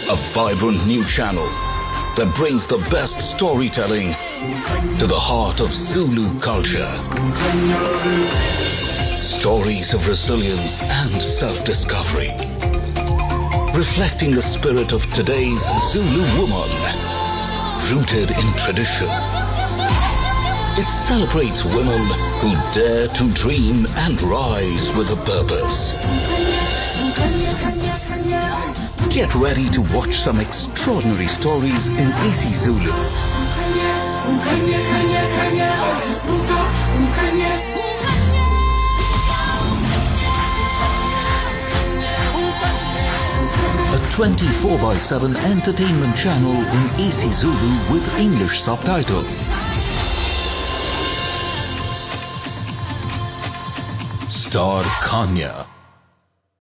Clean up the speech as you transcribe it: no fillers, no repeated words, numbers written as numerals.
A vibrant new channel that brings the best storytelling to the heart of Zulu culture. Stories of resilience and self-discovery. Reflecting the spirit of today's Zulu woman, rooted in tradition. It celebrates women who dare to dream and rise with a purpose. Get ready to watch some extraordinary stories in isiZulu. A 24/7 entertainment channel in isiZulu with English subtitle. Star Khanya.